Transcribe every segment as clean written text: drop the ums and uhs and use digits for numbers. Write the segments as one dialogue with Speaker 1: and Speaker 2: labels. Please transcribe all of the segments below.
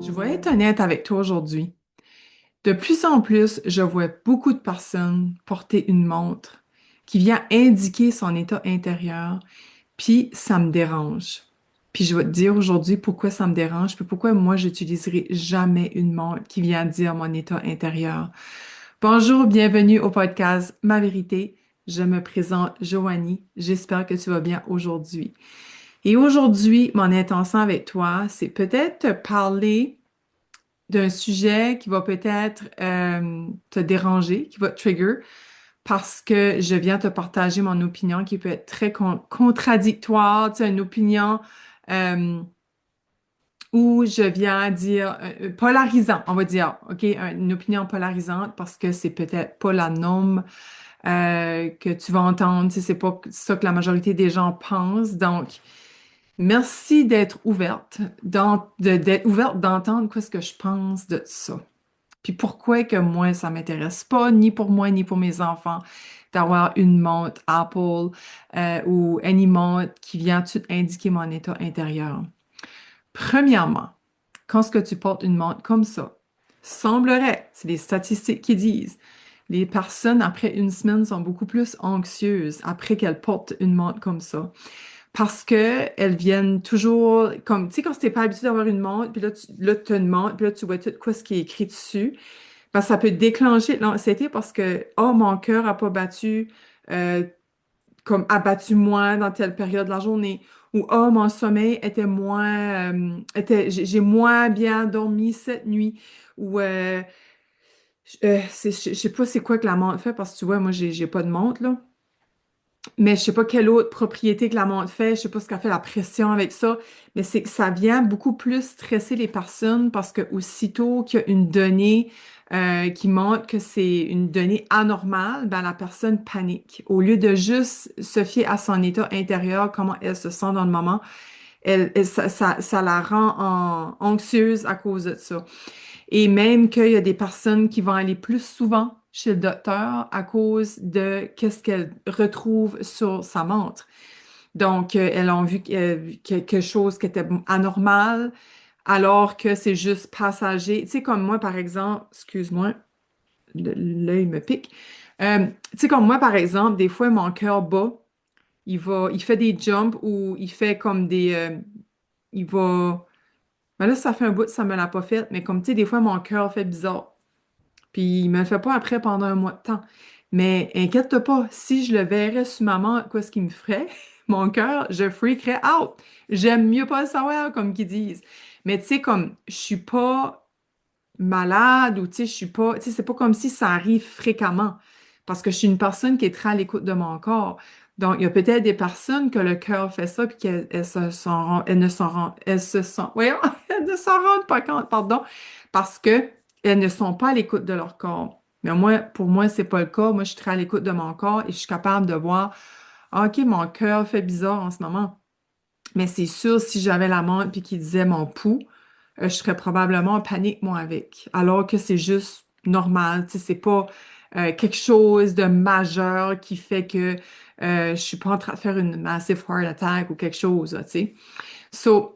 Speaker 1: Je vais être honnête avec toi aujourd'hui. De plus en plus, je vois beaucoup de personnes porter une montre qui vient indiquer son état intérieur, puis ça me dérange. Puis je vais te dire aujourd'hui pourquoi ça me dérange, puis pourquoi moi, j'utiliserai jamais une montre qui vient dire mon état intérieur. Bonjour, bienvenue au podcast Ma Vérité. Je me présente Joanie. J'espère que tu vas bien aujourd'hui. Et aujourd'hui, mon intention avec toi, c'est peut-être te parler d'un sujet qui va peut-être te déranger, qui va te trigger, parce que je viens te partager mon opinion qui peut être très contradictoire, tu sais, une opinion euh, où je viens dire polarisant, on va dire, OK, une opinion polarisante parce que c'est peut-être pas la norme que tu vas entendre, tu sais, c'est pas ça que la majorité des gens pensent, donc merci d'être ouverte, d'être ouverte d'entendre quoi ce que je pense de ça. Puis pourquoi que moi, ça m'intéresse pas, ni pour moi, ni pour mes enfants, d'avoir une montre Apple ou any montre qui vient tout indiquer mon état intérieur. Premièrement, quand ce que tu portes une montre comme ça, semblerait, c'est les statistiques qui disent, les personnes après une semaine sont beaucoup plus anxieuses après qu'elles portent une montre comme ça. Parce que elles viennent toujours, comme, tu sais, quand tu n'es pas habitué d'avoir une montre, puis là, tu as une montre, puis là, tu vois tout quoi ce qui est écrit dessus. Parce que ça peut déclencher de l'anxiété parce que, oh, mon cœur a pas battu, euh, comme a battu moins dans telle période de la journée. Ou, oh, mon sommeil était moins, j'ai moins bien dormi cette nuit. Ou, je sais pas c'est quoi que la montre fait parce que tu vois, moi, j'ai pas de montre, là. Mais je sais pas quelle autre propriété que la montre fait, je sais pas ce qu'a fait la pression avec ça, mais c'est que ça vient beaucoup plus stresser les personnes parce que aussitôt qu'il y a une donnée qui montre que c'est une donnée anormale, ben la personne panique. Au lieu de juste se fier à son état intérieur, comment elle se sent dans le moment, ça la rend anxieuse à cause de ça. Et même qu'il y a des personnes qui vont aller plus souvent chez le docteur à cause de qu'est-ce qu'elles retrouvent sur sa montre. Donc, elles ont vu quelque chose qui était anormal, alors que c'est juste passager. Tu sais, comme moi, par exemple, excuse-moi, l'œil me pique. Tu sais, comme moi, par exemple, des fois, mon cœur bat, il fait des jumps ou il fait comme il va, ben là, ça fait un bout, ça me l'a pas fait, mais comme, tu sais, des fois, mon cœur fait bizarre. Puis il me le fait pas après pendant un mois de temps. Mais inquiète-toi pas, si je le verrais sur maman, quoi ce qu'il me ferait, mon cœur, je freakerais out. J'aime mieux pas le savoir, comme qu'ils disent. Mais tu sais, comme je suis pas malade ou tu sais, je suis pas, tu sais, c'est pas comme si ça arrive fréquemment. Parce que je suis une personne qui est très à l'écoute de mon corps. Donc, il y a peut-être des personnes que le cœur fait ça puis elles ne s'en rendent, elles se sont, voyons, elles ne s'en rendent pas compte, pardon, parce que elles ne sont pas à l'écoute de leur corps. Mais moi, pour moi, c'est pas le cas. Moi, je suis très à l'écoute de mon corps et je suis capable de voir, ah, OK, mon cœur fait bizarre en ce moment. Mais c'est sûr, si j'avais la montre puis qu'il disait mon pouls, je serais probablement en panique, moi, avec. Alors que c'est juste normal, tu sais, c'est pas quelque chose de majeur qui fait que je suis pas en train de faire une massive heart attack ou quelque chose, là, tu sais. So,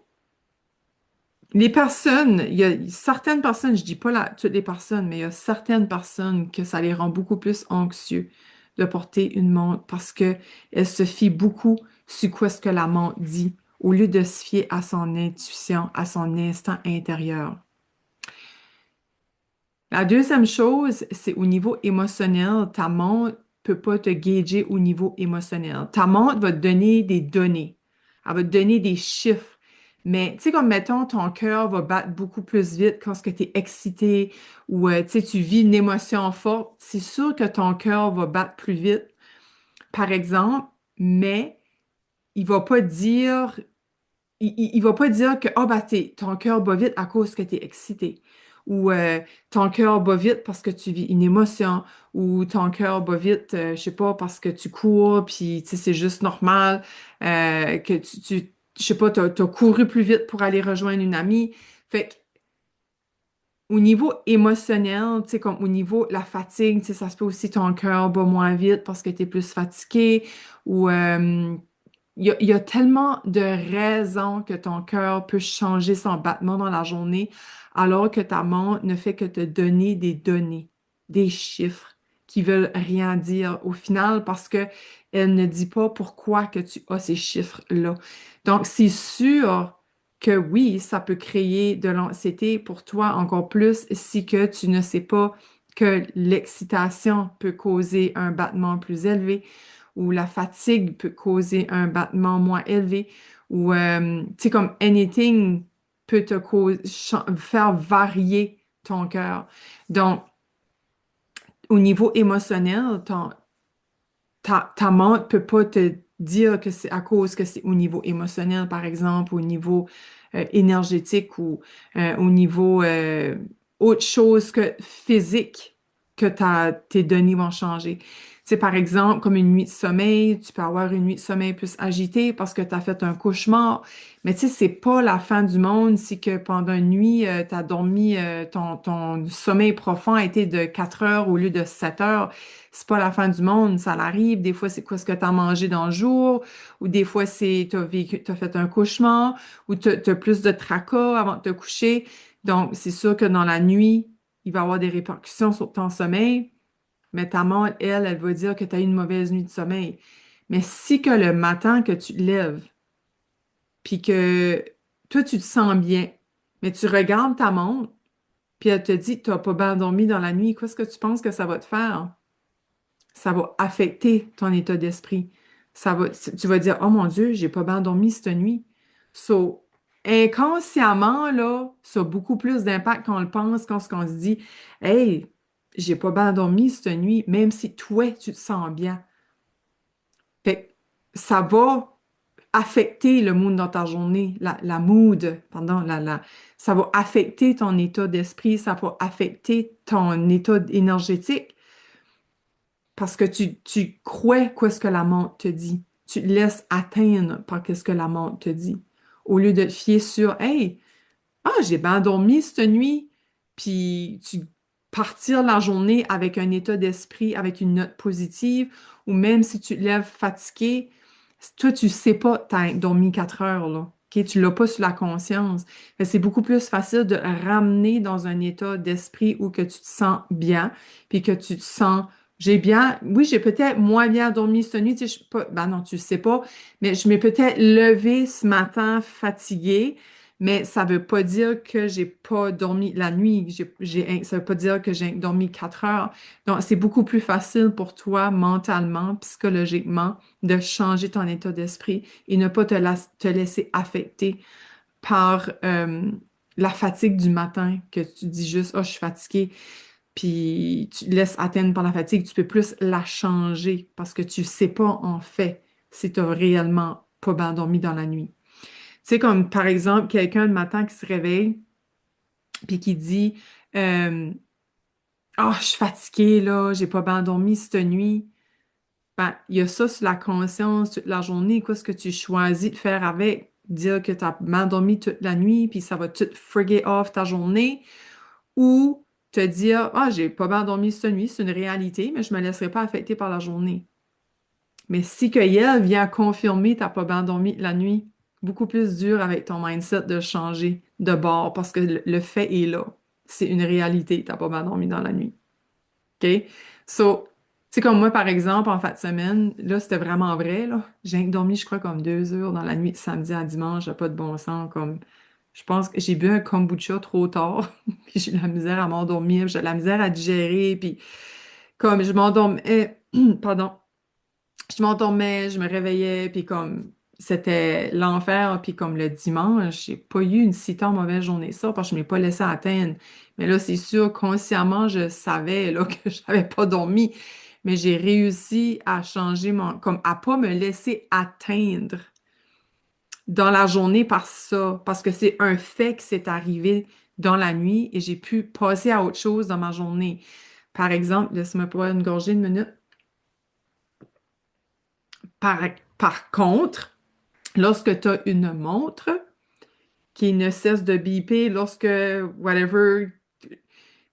Speaker 1: les personnes, il y a certaines personnes, je dis pas toutes les personnes, mais il y a certaines personnes que ça les rend beaucoup plus anxieux de porter une montre parce que elles se fient beaucoup sur quoi ce que la montre dit au lieu de se fier à son intuition, à son instinct intérieur. La deuxième chose, c'est au niveau émotionnel. Ta montre peut pas te guider au niveau émotionnel. Ta montre va te donner des données. Elle va te donner des chiffres. Mais tu sais, comme mettons, ton cœur va battre beaucoup plus vite quand tu es excité ou tu sais, tu vis une émotion forte. C'est sûr que ton cœur va battre plus vite, par exemple, mais il va pas dire, il va pas dire que oh, bah, ton cœur bat vite à cause que tu es excité. Ou ton cœur bat vite parce que tu vis une émotion. Ou ton cœur bat vite, je sais pas, parce que tu cours, puis tu sais, c'est juste normal que je sais pas, t'as couru plus vite pour aller rejoindre une amie. Fait que, au niveau émotionnel, tu sais, comme au niveau de la fatigue, tu sais, ça se peut aussi ton cœur bat moins vite parce que tu es plus fatigué. Ou il y a tellement de raisons que ton cœur peut changer son battement dans la journée, alors que ta montre ne fait que te donner des données, des chiffres qui veulent rien dire au final parce que elle ne dit pas pourquoi que tu as ces chiffres-là. Donc, c'est sûr que oui, ça peut créer de l'anxiété pour toi encore plus si que tu ne sais pas que l'excitation peut causer un battement plus élevé ou la fatigue peut causer un battement moins élevé, ou, tu sais, comme anything peut te faire varier ton cœur. Donc, au niveau émotionnel, ta montre peut pas te dire que c'est à cause que c'est au niveau émotionnel, par exemple, au niveau énergétique ou au niveau autre chose que physique que tes données vont changer. C'est par exemple comme une nuit de sommeil, tu peux avoir une nuit de sommeil plus agitée parce que tu as fait un cauchemar, mais tu sais, c'est pas la fin du monde si que pendant une nuit, tu as dormi, ton sommeil profond a été de 4 heures au lieu de 7 heures. C'est pas la fin du monde, ça l'arrive. Des fois, c'est quoi ce que tu as mangé dans le jour, ou des fois, c'est t'as fait un cauchemar, ou t'as plus de tracas avant de te coucher. Donc, c'est sûr que dans la nuit, il va y avoir des répercussions sur ton sommeil, mais ta mère, elle va dire que tu as eu une mauvaise nuit de sommeil. Mais si que le matin que tu te lèves, puis que toi, tu te sens bien, mais tu regardes ta montre, puis elle te dit que tu n'as pas bien dormi dans la nuit, qu'est-ce que tu penses que ça va te faire? Ça va affecter ton état d'esprit. Tu vas dire, oh mon Dieu, j'ai pas bien dormi cette nuit. So, inconsciemment, là, ça a beaucoup plus d'impact qu'on le pense quand on se dit, hey, j'ai pas bien dormi cette nuit, même si toi, tu te sens bien. Fait que ça va affecter le mood dans ta journée, la mood, pardon, ça va affecter ton état d'esprit, ça va affecter ton état énergétique. Parce que tu crois qu'est-ce que la montre te dit. Tu te laisses atteindre par qu'est-ce que la montre te dit. Au lieu de te fier sur, hey, j'ai bien dormi cette nuit. Puis tu partir la journée avec un état d'esprit, avec une note positive, ou même si tu te lèves fatigué, toi, tu sais pas, tu as dormi 4 heures, là. OK? Tu l'as pas sur la conscience. Fait que c'est beaucoup plus facile de ramener dans un état d'esprit où que tu te sens bien, puis que tu te sens, oui, j'ai peut-être moins bien dormi cette nuit, tu sais, je suis pas, ben non, tu sais pas, mais je m'ai peut-être levée ce matin fatiguée, mais ça veut pas dire que j'ai pas dormi la nuit. Ça veut pas dire que j'ai dormi 4 heures. Donc, c'est beaucoup plus facile pour toi, mentalement, psychologiquement, de changer ton état d'esprit et ne pas te laisser affecter par la fatigue du matin, que tu dis juste, oh, je suis fatiguée, puis tu te laisses atteindre par la fatigue. Tu peux plus la changer parce que tu sais pas, en fait, si tu as réellement pas bien dormi dans la nuit. Tu sais, comme par exemple, quelqu'un le matin qui se réveille puis qui dit ah, je suis fatiguée, là, j'ai pas bien dormi cette nuit. Ben, il y a ça sur la conscience toute la journée. Qu'est-ce que tu choisis de faire avec? Dire que tu as mal dormi toute la nuit, puis ça va tout friguer off ta journée. Ou te dire, ah, j'ai pas bien dormi cette nuit, c'est une réalité, mais je me laisserai pas affecter par la journée. Mais si que elle vient confirmer t'as pas bien dormi la nuit, beaucoup plus dur avec ton mindset de changer de bord parce que le fait est là. C'est une réalité, t'as pas bien dormi dans la nuit. OK? So, tu sais, comme moi, par exemple, en fin de semaine, là, c'était vraiment vrai, là. J'ai dormi, je crois, comme 2 heures dans la nuit de samedi à dimanche, j'ai pas de bon sens, comme... Je pense que j'ai bu un kombucha trop tard, puis j'ai eu la misère à m'endormir, j'ai de la misère à digérer, puis comme je m'endormais, pardon, je m'endormais, je me réveillais, puis comme c'était l'enfer, puis comme le dimanche, j'ai pas eu une si tant mauvaise journée ça, parce que je m'ai pas laissé atteindre. Mais là, c'est sûr, consciemment, je savais là, que j'avais pas dormi, mais j'ai réussi à changer comme à pas me laisser atteindre dans la journée par ça, parce que c'est un fait que c'est arrivé dans la nuit et j'ai pu passer à autre chose dans ma journée. Par exemple, laisse-moi boire une gorgée une minute. Par, par contre, lorsque tu as une montre qui ne cesse de biper lorsque, whatever,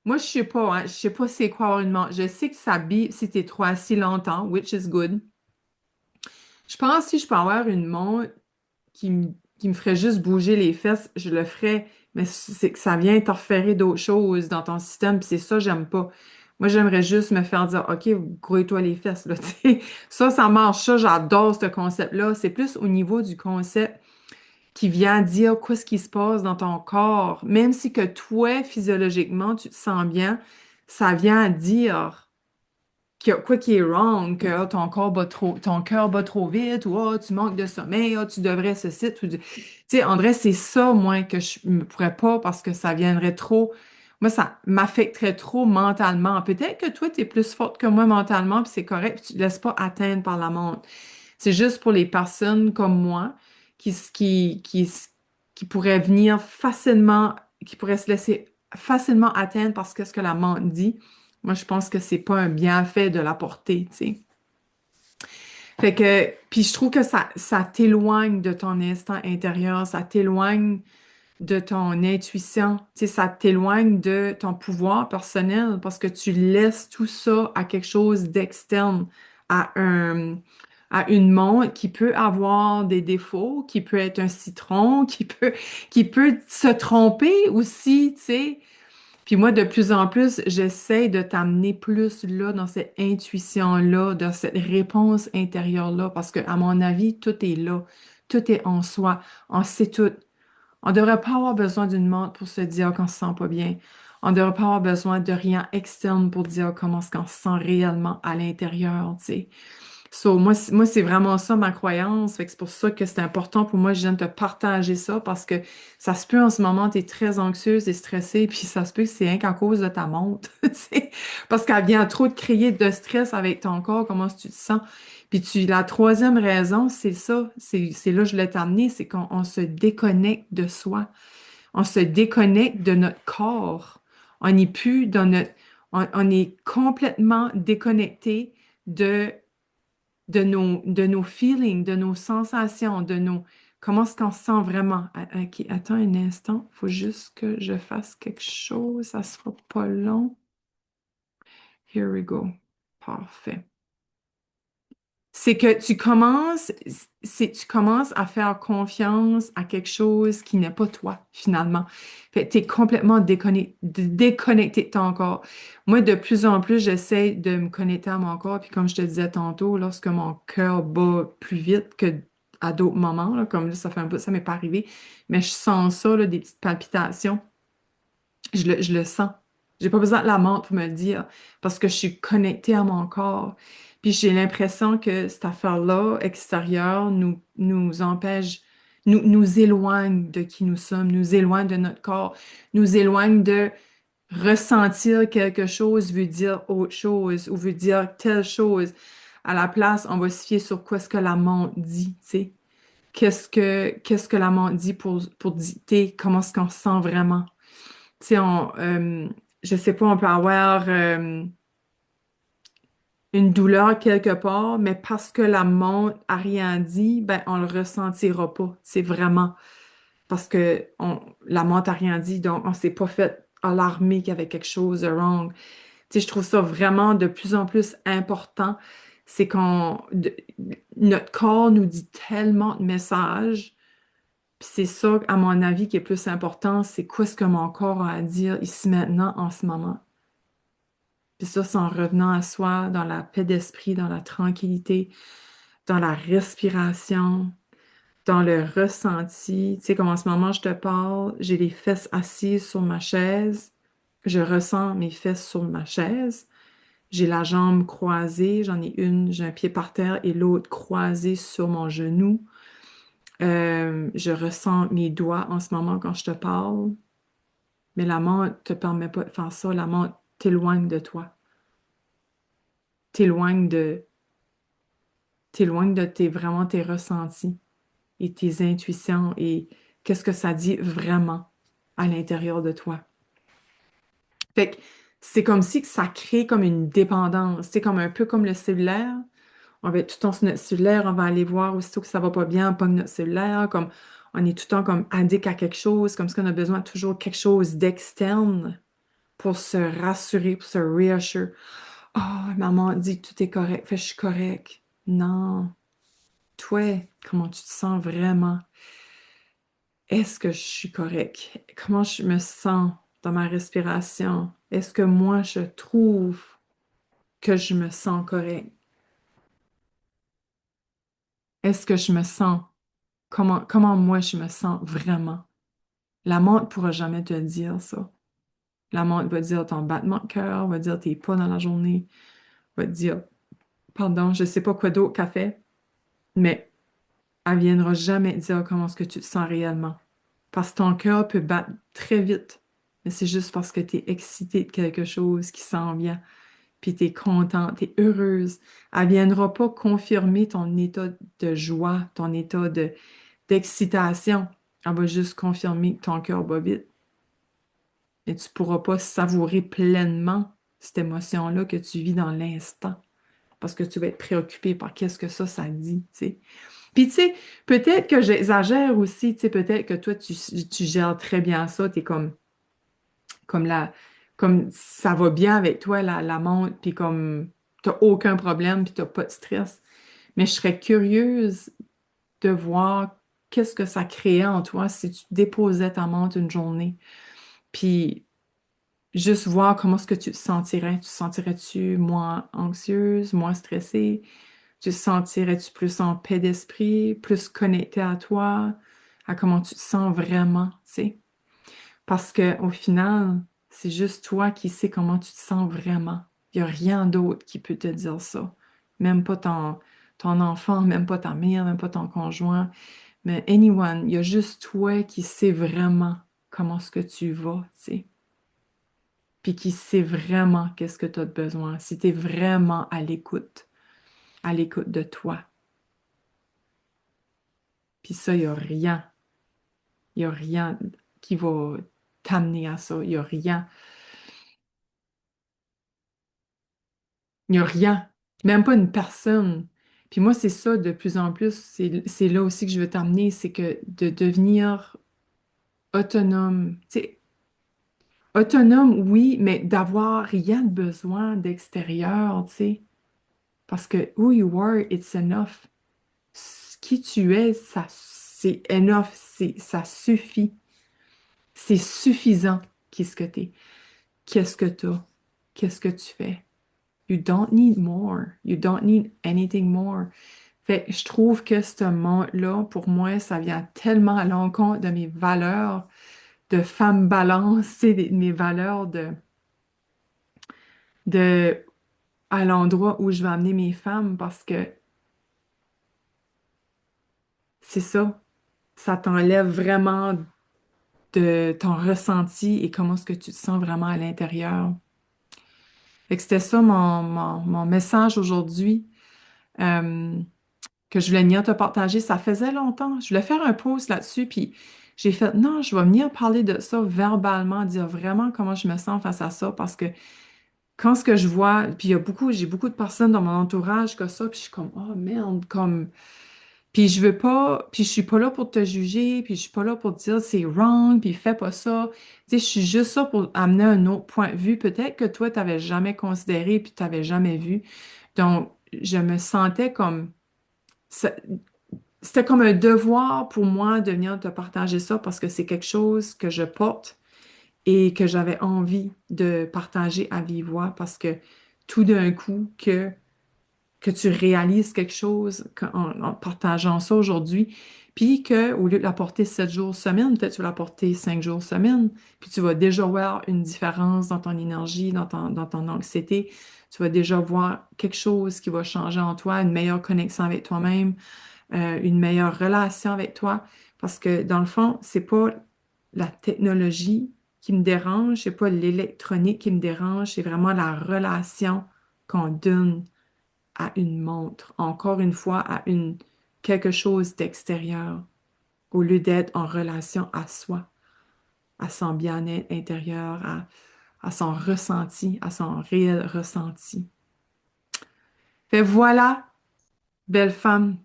Speaker 1: moi je sais pas, hein, je sais pas c'est quoi avoir une montre. Je sais que ça bip si tu es trop assis longtemps, which is good. Je pense que si je peux avoir une montre qui me ferait juste bouger les fesses, je le ferais, mais c'est que ça vient interférer d'autres choses dans ton système, puis c'est ça, j'aime pas. Moi, j'aimerais juste me faire dire, OK, grouille-toi les fesses, là, tu sais. Ça marche, ça, j'adore ce concept-là. C'est plus au niveau du concept qui vient dire quoi ce qui se passe dans ton corps. Même si que toi, physiologiquement, tu te sens bien, ça vient dire quoi qui est wrong, que ton corps bat trop, ton cœur bat trop vite, ou tu manques de sommeil, tu devrais ceci, tu sais, André, c'est ça, moi, que je ne pourrais pas parce que ça viendrait trop, moi, ça m'affecterait trop mentalement. Peut-être que toi, tu es plus forte que moi mentalement, puis c'est correct, puis tu te laisses pas atteindre par la montre. C'est juste pour les personnes comme moi qui pourraient venir facilement, qui pourraient se laisser facilement atteindre parce que ce que la montre dit. Moi, je pense que c'est pas un bienfait de la porter, tu sais. Fait que, puis je trouve que ça t'éloigne de ton instinct intérieur, ça t'éloigne de ton intuition, tu sais, ça t'éloigne de ton pouvoir personnel parce que tu laisses tout ça à quelque chose d'externe, à à une montre qui peut avoir des défauts, qui peut être un citron, qui peut se tromper aussi, tu sais. Puis moi, de plus en plus, j'essaie de t'amener plus là, dans cette intuition-là, dans cette réponse intérieure-là, parce que, à mon avis, tout est là. Tout est en soi. On sait tout. On ne devrait pas avoir besoin d'une montre pour se dire qu'on se sent pas bien. On ne devrait pas avoir besoin de rien externe pour dire comment est-ce qu'on se sent réellement à l'intérieur, tu sais. So, moi, c'est vraiment ça ma croyance. Fait que c'est pour ça que c'est important pour moi, je viens de te partager ça parce que ça se peut en ce moment, tu es très anxieuse et stressée, puis ça se peut que c'est rien qu'à cause de ta montre, tu sais, parce qu'elle vient trop te créer de stress avec ton corps, comment est-ce que tu te sens. Puis la troisième raison, c'est ça, c'est là que je l'ai t'amener, c'est qu'on se déconnecte de soi. On se déconnecte de notre corps. On n'est plus dans notre... on est complètement déconnecté de de nos feelings, de nos sensations, de nos... Comment est-ce qu'on se sent vraiment? OK, attends un instant, il faut juste que je fasse quelque chose, ça sera pas long. Here we go. Parfait. C'est que tu commences à faire confiance à quelque chose qui n'est pas toi, finalement. Fait que t'es complètement déconnecté de ton corps. Moi, de plus en plus, j'essaie de me connecter à mon corps. Puis comme je te disais tantôt, lorsque mon cœur bat plus vite que à d'autres moments, là, comme là, ça fait un bout, ça m'est pas arrivé, mais je sens ça, là, des petites palpitations. Je le sens. J'ai pas besoin de la montre pour me le dire parce que je suis connectée à mon corps. Puis j'ai l'impression que cette affaire-là, extérieure, nous empêche, nous éloigne de qui nous sommes, nous éloigne de notre corps, nous éloigne de ressentir quelque chose veut dire autre chose ou veut dire telle chose. À la place, on va se fier sur quoi ce que la montre dit, tu sais. Qu'est-ce que la montre dit pour dicter comment est-ce qu'on se sent vraiment. Tu sais, je sais pas, on peut avoir une douleur quelque part, mais parce que la montre a rien dit, ben on le ressentira pas. C'est vraiment parce que la montre a rien dit, donc on s'est pas fait alarmer qu'il y avait quelque chose de wrong. Tu sais, je trouve ça vraiment de plus en plus important. C'est notre corps nous dit tellement de messages. Puis c'est ça, à mon avis, qui est plus important, c'est quoi ce que mon corps a à dire ici maintenant, en ce moment. Puis ça, c'est en revenant à soi, dans la paix d'esprit, dans la tranquillité, dans la respiration, dans le ressenti. Tu sais, comme en ce moment, je te parle, j'ai les fesses assises sur ma chaise. Je ressens mes fesses sur ma chaise. J'ai la jambe croisée, j'en ai une, j'ai un pied par terre et l'autre croisé sur mon genou. Je ressens mes doigts en ce moment quand je te parle, mais la menthe te permet pas de faire ça. La menthe t'éloigne de toi, t'éloigne de, t'éloigne de vraiment tes ressentis et tes intuitions et qu'est-ce que ça dit vraiment à l'intérieur de toi. Fait que c'est comme si que ça crée comme une dépendance. C'est comme un peu comme le cellulaire. On va être tout le temps sur notre cellulaire, on va aller voir aussitôt que ça va pas bien, on pogne notre cellulaire, comme on est tout le temps comme addict à quelque chose, comme si on a besoin de toujours quelque chose d'externe pour se rassurer, pour se reassure. Oh, maman dit que tout est correct, fait que je suis correct. Non. toi, comment tu te sens vraiment? Est-ce que je suis correct? Comment je me sens dans ma respiration? Est-ce que moi, je trouve que je me sens correct? Est-ce que je me sens, comment moi je me sens vraiment? La montre ne pourra jamais te dire ça. La montre va dire ton battement de cœur, va dire tes pas dans la journée, va te dire, pardon, je sais pas quoi d'autre qu'elle fait, mais elle viendra jamais te dire comment est-ce que tu te sens réellement. Parce que ton cœur peut battre très vite, mais c'est juste parce que tu es excité de quelque chose qui s'en vient, puis tu es contente, tu es heureuse. Elle viendra pas confirmer ton état de joie, ton état d'excitation. Elle va juste confirmer que ton cœur bat vite. Et tu pourras pas savourer pleinement cette émotion-là que tu vis dans l'instant parce que tu vas être préoccupé par qu'est-ce que ça dit, tu sais. Puis, tu sais, peut-être que j'exagère aussi, tu sais, peut-être que toi, tu gères très bien ça, t'es comme la, comme ça va bien avec toi, la montre, puis comme t'as aucun problème, puis t'as pas de stress. Mais je serais curieuse de voir qu'est-ce que ça créait en toi si tu déposais ta montre une journée. Puis, juste voir comment est-ce que tu te sentirais. Tu te sentirais-tu moins anxieuse, moins stressée? Tu te sentirais-tu plus en paix d'esprit, plus connecté à toi, à comment tu te sens vraiment, tu sais? Parce que au final, c'est juste toi qui sais comment tu te sens vraiment. Il n'y a rien d'autre qui peut te dire ça. Même pas ton enfant, même pas ta mère, même pas ton conjoint, mais anyone. Il y a juste toi qui sais vraiment comment ce que tu vas, tu sais. Puis qui sait vraiment qu'est-ce que tu as besoin, si tu es vraiment à l'écoute de toi. Puis ça, il n'y a rien qui va t'amener à ça, il n'y a rien, même pas une personne. Puis moi, c'est ça de plus en plus, c'est là aussi que je veux t'amener, c'est que de devenir autonome, tu sais, autonome, oui, mais d'avoir rien de besoin d'extérieur, tu sais, parce que who you are, it's enough. Qui tu es, ça, c'est enough, ça suffit. C'est suffisant qu'est-ce que t'es, qu'est-ce que t'as, qu'est-ce que tu fais. You don't need more. You don't need anything more. Fait que je trouve que ce monde-là, pour moi, ça vient tellement à l'encontre de mes valeurs de femme balance, c'est mes valeurs de à l'endroit où je vais amener mes femmes parce que c'est ça. Ça t'enlève vraiment de ton ressenti et comment est-ce que tu te sens vraiment à l'intérieur. Fait que c'était ça mon message aujourd'hui que je voulais venir te partager. Ça faisait longtemps. Je voulais faire un post là-dessus, puis j'ai fait, non, je vais venir parler de ça verbalement, dire vraiment comment je me sens face à ça, parce que quand ce que je vois, puis j'ai beaucoup de personnes dans mon entourage comme ça, puis je suis comme, oh merde, comme... Puis je veux pas, puis je suis pas là pour te juger, puis je suis pas là pour te dire c'est wrong, puis fais pas ça. Tu sais, je suis juste ça pour amener un autre point de vue. Peut-être que toi, t'avais jamais considéré, puis t'avais jamais vu. Donc, je me sentais comme, ça- c'était comme un devoir pour moi de venir te partager ça parce que c'est quelque chose que je porte et que j'avais envie de partager à vive voix parce que tout d'un coup, que tu réalises quelque chose en partageant ça aujourd'hui, puis qu'au lieu de la porter 7 jours semaine, peut-être tu vas la porter 5 jours semaine, puis tu vas déjà voir une différence dans ton énergie, dans ton anxiété. Tu vas déjà voir quelque chose qui va changer en toi, une meilleure connexion avec toi-même, une meilleure relation avec toi. Parce que dans le fond, c'est pas la technologie qui me dérange, c'est pas l'électronique qui me dérange, c'est vraiment la relation qu'on donne à une montre, encore une fois, quelque chose d'extérieur, au lieu d'être en relation à soi, à son bien-être intérieur, à son ressenti, à son réel ressenti. Fait voilà, belle femme.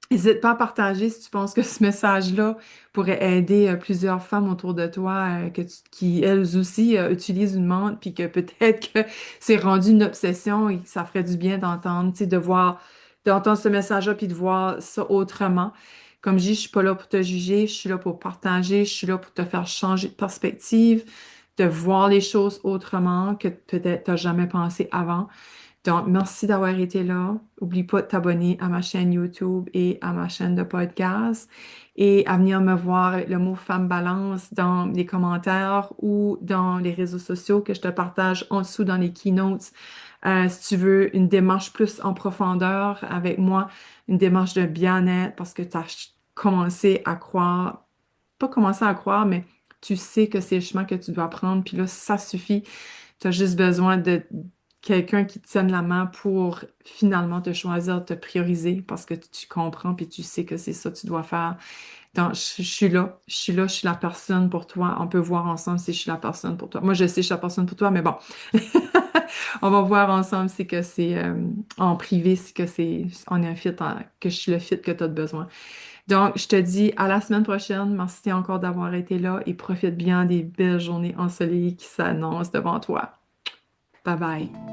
Speaker 1: N'hésite pas à partager si tu penses que ce message-là pourrait aider plusieurs femmes autour de toi qui, elles aussi, utilisent une montre, puis que peut-être que c'est rendu une obsession et que ça ferait du bien d'entendre, tu sais, d'entendre ce message-là puis de voir ça autrement. Comme je dis, je suis pas là pour te juger, je suis là pour partager, je suis là pour te faire changer de perspective, de voir les choses autrement que peut-être tu n'as jamais pensé avant. Donc, merci d'avoir été là. N'oublie pas de t'abonner à ma chaîne YouTube et à ma chaîne de podcast et à venir me voir avec le mot Femme Balance dans les commentaires ou dans les réseaux sociaux que je te partage en dessous dans les keynotes. Si tu veux une démarche plus en profondeur avec moi, une démarche de bien-être parce que tu as commencé à croire, pas commencé à croire, mais tu sais que c'est le chemin que tu dois prendre, puis là, ça suffit. Tu as juste besoin de quelqu'un qui te tienne la main pour finalement te choisir, te prioriser parce que tu comprends puis tu sais que c'est ça que tu dois faire. Donc, je suis là, je suis là, je suis la personne pour toi. On peut voir ensemble si je suis la personne pour toi. Moi, je sais que je suis la personne pour toi, mais bon, on va voir ensemble si que c'est en privé, si que c'est on est un fit, que je suis le fit que tu as besoin. Donc, je te dis à la semaine prochaine. Merci encore d'avoir été là et profite bien des belles journées ensoleillées qui s'annoncent devant toi. Bye bye.